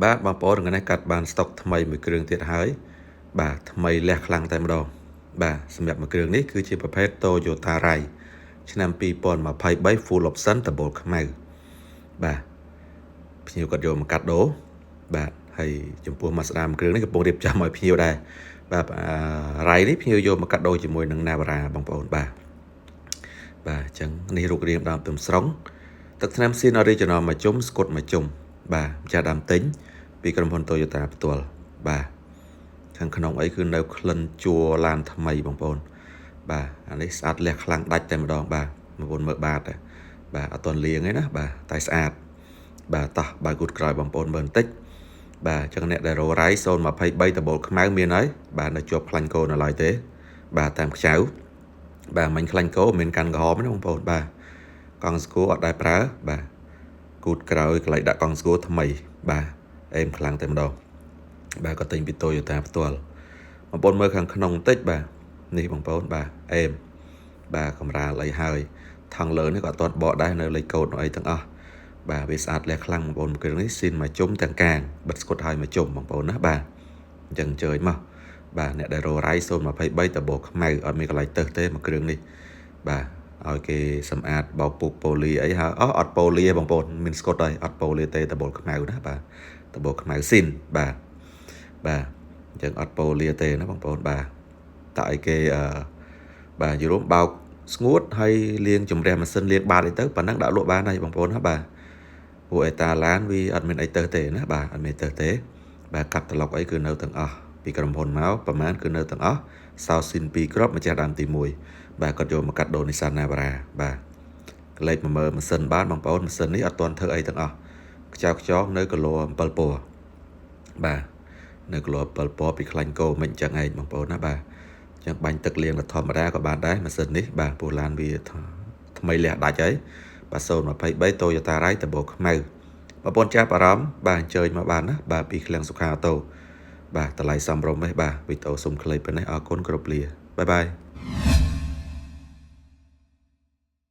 បាទបងប្អូនថ្ងៃនេះកាត់បានស្តុកថ្មីមួយគ្រឿងទៀតហើយបាទថ្មីលះខ្លាំងតែម្ដងបាទសម្រាប់មួយគ្រឿងនេះគឺជាប្រភេទ Toyota Rai ឆ្នាំ2023 Full Option ដបូលខ្មៅបាទភ្ញៀវគាត់យកមកកាត់ដូរបាទហើយចំពោះ Mazda មួយគ្រឿងនេះកំពុងរៀបចំឲ្យភ្ញៀវដែរបាទ Rai នេះភ្ញៀវយកមកកាត់ដូរជាមួយនឹង Navara បងប្អូនបាទអញ្ចឹងនេះរូបរាងដើមទុំស្រុងទឹកថ្នាំស៊ីន Original មួយជុំស្គុតមួយជុំបាទម្ចាស់ដើមទិញពីក្រុមហ៊ុន Toyota ផ្ទាល់បាទខាងក្នុងអីគឺនៅក្លិនជួរឡានថ្មីបងប្អូនបាទអានេះស្អាតលះខ្លាំងដាច់តែម្ដងបាទបងប្អូនមើលបាទអត់ទាន់លាងទេណាបាទតែស្អាតបាទតោះបើគូតក្រោយបងប្អូនមើលបន្តិចបាទអញ្ចឹងអ្នកដែលរ៉ៃ023ដបូលខ្មៅមានហើយបាទនៅជាប់ខ្លាញ់គោនៅឡើយទេបាទតាមខ្ចៅបាទមិញខ្លាញ់គោមានកាន់ក្រហមណាបងប្អូនបាទកង់ស្គូអត់ដែរប្រើបាទគូតក្រោយកន្លែងដាក់កង់ស្គូថ្មីបាទអេមខ្លាំងតែម្ដងបាទក៏ទិញពី Toyota ផ្ទាល់បងប្អូនមើលខាងក្នុងបន្តិចបាទនេះបងប្អូនបាទអេមបាទកំរាលអីហើយថង់លើនេះក៏អត់ទាន់បកដែរនៅលេខកូដអីទាំងអស់បាទវាស្អាតលះខ្លាំងបងប្អូនគ្រឿងនេះស៊ីនមួយជុំទាំងកាងបិទស្គុតឲ្យមួយជុំបងប្អូនណាបាទអញ្ចឹងជើញមកបាទអ្នកដែលរ៉ៃ023ដបូលខ្មៅអត់មានកន្លែងទៅទេមួយគ្រឿងនេះបាទឲ្យគេសម្អាតបោកពុកប៉ូលីអីហើយអត់ប៉ូលីទេបងប្អូនមានស្គុតហើយអត់ប៉ូលីទេដបូលខ្មៅណាបាទដបូលខ្មៅស៊ីនបាទអញ្ចឹងអត់ប៉ូលីទេណាបងប្អូនបាទតែឲ្យគេបាទយល់បោកស្ងួតហើយលាងជំរះម៉ាស៊ីនលាងបាតអីទៅប៉ណ្ណឹងដាក់លក់បានហើយបងប្អូនណាបាទពួកអេតាឡានវាអត់មានអីទៅទេណាបាទអត់មានទៅទេបាទកាត់ត្រឡុកអីគឺនៅទាំងអស់ពីក្រុមហ៊ុនមកប្រហែលគឺនៅទាំងអស់សោស៊ីន2គ្រាប់ម្ចាស់ដើមទី1បាទគាត់យកមកកាត់ដូរ Nissan Navara បាទលេខមកមើលម៉ាស៊ីនបានបងប្អូនម៉ាស៊ីននេះអត់ទាន់ធ្វើអីទាំងអស់ខ្ចោនៅគីឡូ7ពណ៌បាទនៅគីឡូ7ពណ៌ពីខ្លាញ់គោមិនអញ្ចឹងឯងបងប្អូនណាបាទអញ្ចឹងបាញ់ទឹកលាងធម្មតាក៏បានដែរម៉ាស៊ីននេះបាទពូឡានវាថ្មីលះដាច់ហើយបាទ023 Toyota Rai ដបូលខ្មៅបងប្អូនចាប់អារម្មណ៍បាទអញ្ជើញមកបានណាបាទពីឃ្លាំងសុខាអូតូបាទតម្លៃសមរម្យទេបាទវីដេអូសុំខ្លីប៉ុណ្ណេះអរគុណគ្រប់លាបាយបាយ